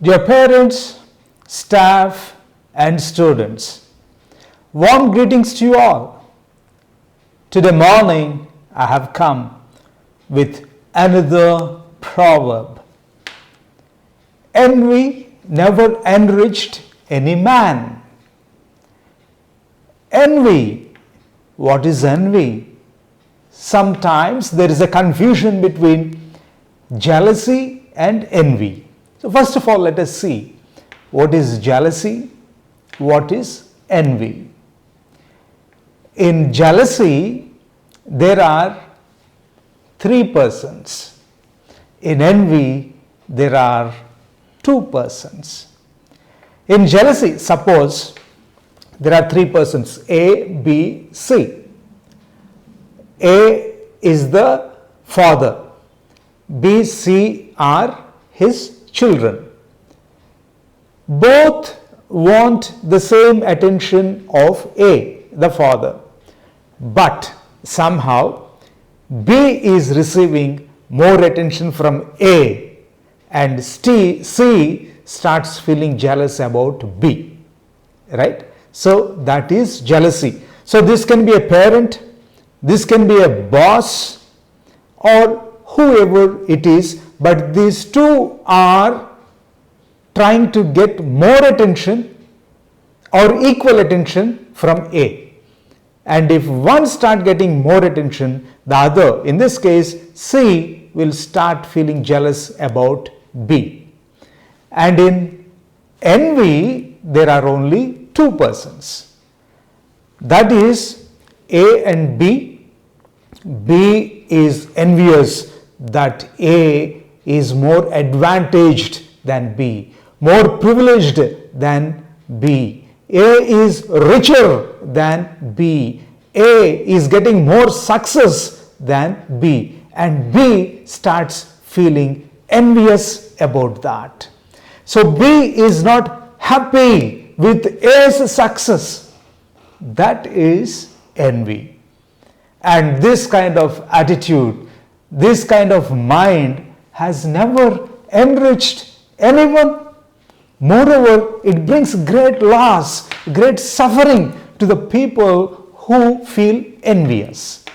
Dear parents, staff and students, warm greetings to you all. Today morning I have come with another proverb. Envy never enriched any man. Envy. What is envy? Sometimes there is a confusion between jealousy and envy. So first of all, let us see what is jealousy, what is envy. In jealousy, there are three persons. In envy, there are two persons. In jealousy, suppose there are three persons, A, B, C. A is the father, B, C are his children. Both want the same attention of A, the father, but somehow B is receiving more attention from A and C starts feeling jealous about B, right? So that is jealousy. So this can be a parent, this can be a boss or whoever it is, but these two are trying to get more attention or equal attention from A. And if one start getting more attention, the other, in this case C, will start feeling jealous about B. And in envy, there are only two persons. That is A and B. B is envious that A is more advantaged than B, more privileged than B. A is richer than B. A is getting more success than B, and B starts feeling envious about that. So B is not happy with A's success. That is envy. And this kind of attitude, this kind of mind has never enriched anyone. Moreover, it brings great loss, great suffering to the people who feel envious.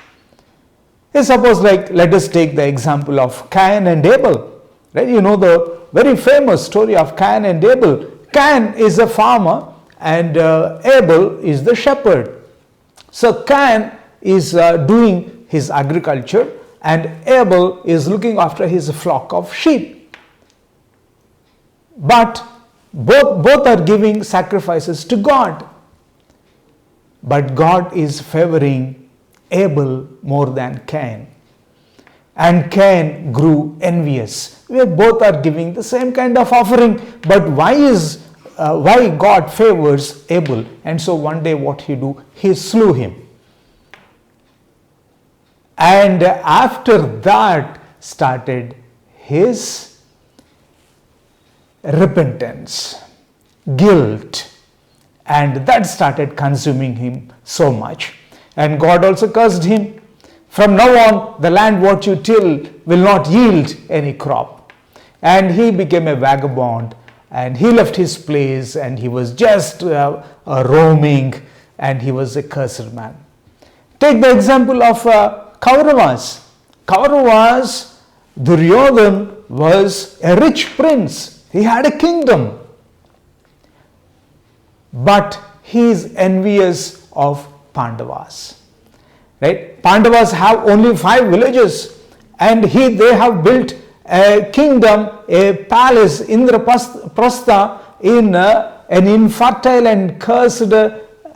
Suppose, let us take the example of Cain and Abel. Right? You know the very famous story of Cain and Abel. Cain is a farmer and Abel is the shepherd. So Cain is doing his agriculture and Abel is looking after his flock of sheep. But both are giving sacrifices to God. But God is favoring Abel more than Cain. And Cain grew envious. Both are giving the same kind of offering. But why God favors Abel? And so one day what he do? He slew him. And after that started his repentance, guilt, and that started consuming him so much. And God also cursed him. From now on, the land what you till will not yield any crop. And he became a vagabond and he left his place and he was just roaming and he was a cursed man. Take the example of Kauravas. Kauravas, Duryodhan was a rich prince. He had a kingdom. But he is envious of Pandavas. Right? Pandavas have only 5 villages and they have built a kingdom, a palace, Indraprastha, in an infertile and cursed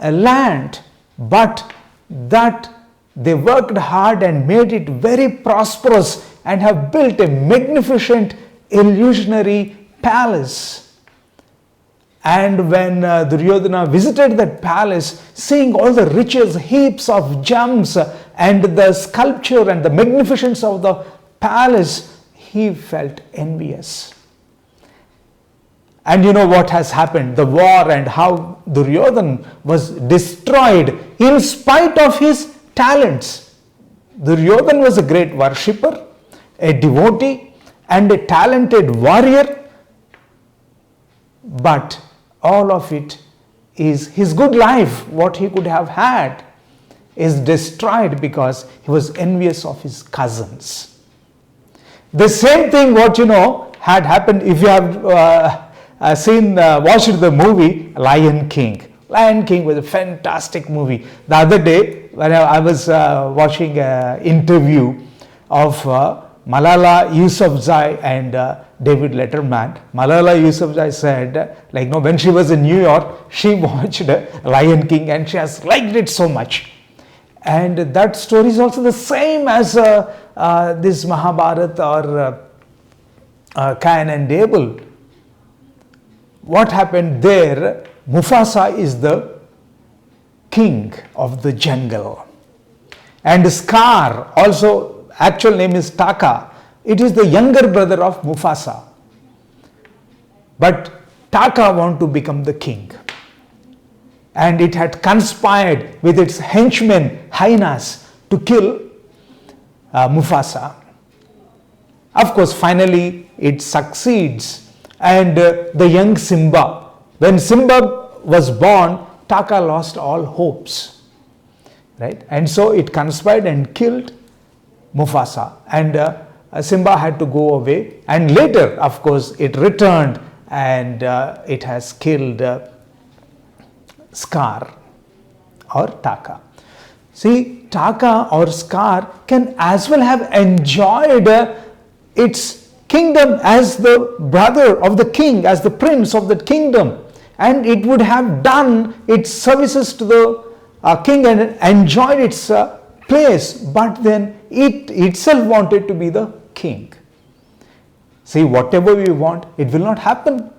land. But that they worked hard and made it very prosperous and have built a magnificent illusionary palace. And when Duryodhana visited that palace, seeing all the riches, heaps of gems and the sculpture and the magnificence of the palace, he felt envious. And you know what has happened? The war and how Duryodhana was destroyed in spite of his talents. Duryodhana was a great worshipper, a devotee and a talented warrior. but all of it is his good life, what he could have had, is destroyed because he was envious of his cousins. The same thing what had happened if you have watched the movie Lion King. Lion King was a fantastic movie. The other day when I was watching an interview of Malala Yousafzai and David Letterman. Malala Yousafzai said, when she was in New York, she watched Lion King and she has liked it so much. And that story is also the same as this Mahabharata or Cain and Abel. What happened there? Mufasa is the king of the jungle. And Scar, also actual name is Taka. It is the younger brother of Mufasa. But Taka wanted to become the king. And it had conspired with its henchmen, hyenas, to kill Mufasa. Of course, finally it succeeds. And the young Simba, when Simba was born, Taka lost all hopes. Right? And so it conspired and killed Mufasa. And Simba had to go away. And later, of course, it returned and it has killed Scar or Taka. See, Taka or Scar can as well have enjoyed its kingdom as the brother of the king, as the prince of the kingdom, and it would have done its services to the king and enjoyed its place, but then it itself wanted to be the king. See, whatever we want, it will not happen.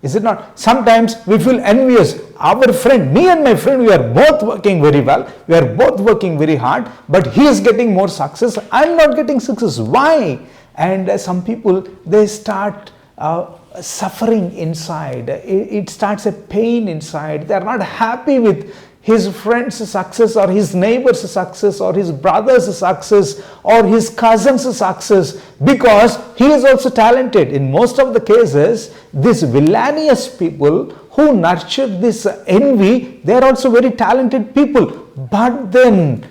Is it not? Sometimes we feel envious. Our friend, me and my friend, we are both working very well. We are both working very hard, but he is getting more success. I am not getting success. Why? And some people, they start suffering inside. It starts a pain inside. They are not happy with his friend's success or his neighbor's success or his brother's success or his cousin's success, because he is also talented. In most of the cases, these villainous people who nurture this envy, they are also very talented people. But then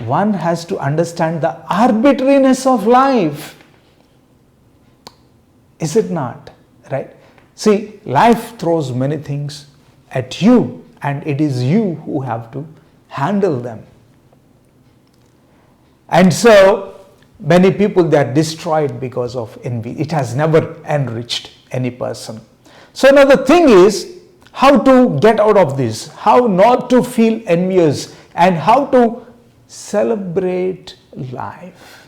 one has to understand the arbitrariness of life. Is it not? Right? See, life throws many things at you, and it is you who have to handle them. And so many people, they are destroyed because of envy. It has never enriched any person. So now the thing is how to get out of this, how not to feel envious, and how to celebrate life,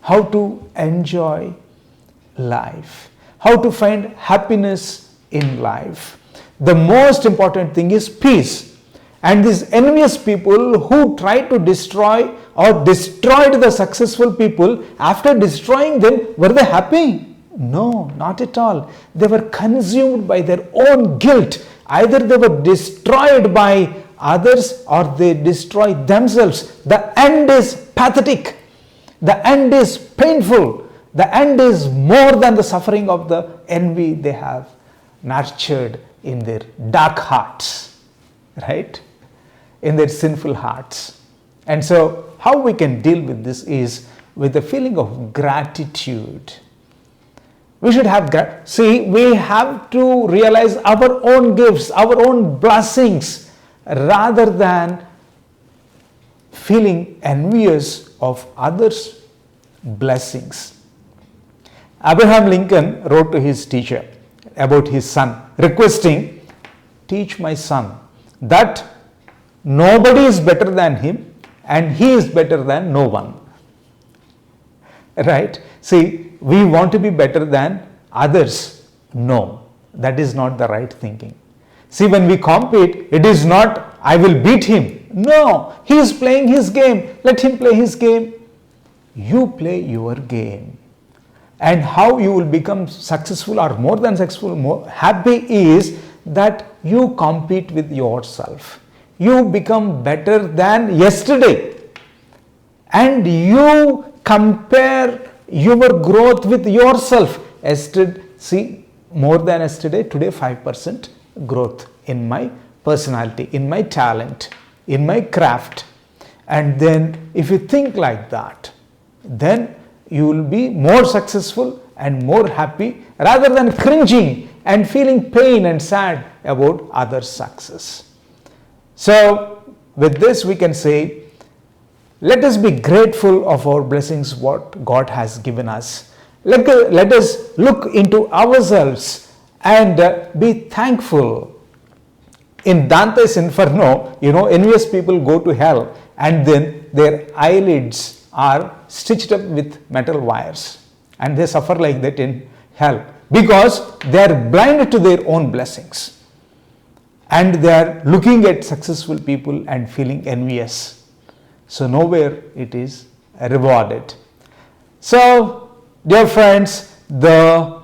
how to enjoy life, how to find happiness in life. The most important thing is peace. And these envious people who tried to destroy or destroyed the successful people, after destroying them, were they happy? No, not at all. They were consumed by their own guilt. Either they were destroyed by others or they destroyed themselves. The end is pathetic. The end is painful. The end is more than the suffering of the envy they have nurtured in their dark hearts, right? In their sinful hearts. And so how we can deal with this is with a feeling of gratitude. We should have we have to realize our own gifts, our own blessings, rather than feeling envious of others' blessings. Abraham Lincoln wrote to his teacher about his son, requesting, "Teach my son that nobody is better than him and he is better than no one." Right? See, we want to be better than others. No, that is not the right thinking. See, when we compete, it is not, I will beat him. No, he is playing his game. Let him play his game. You play your game. And how you will become successful or more than successful, more happy, is that you compete with yourself. You become better than yesterday. And you compare your growth with yourself. See, more than yesterday, today 5% growth in my personality, in my talent, in my craft. And then if you think like that, then you will be more successful and more happy rather than cringing and feeling pain and sad about others' success. So with this we can say, let us be grateful of our blessings, what God has given us. Let us look into ourselves and be thankful. In Dante's Inferno, envious people go to hell and then their eyelids are stitched up with metal wires and they suffer like that in hell because they are blinded to their own blessings and they are looking at successful people and feeling envious. So nowhere it is rewarded. So dear friends, the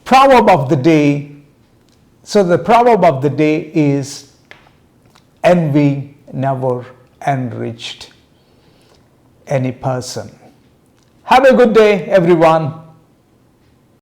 proverb of the day. So the proverb of the day is, envy never enriched any person. Have a good day, everyone.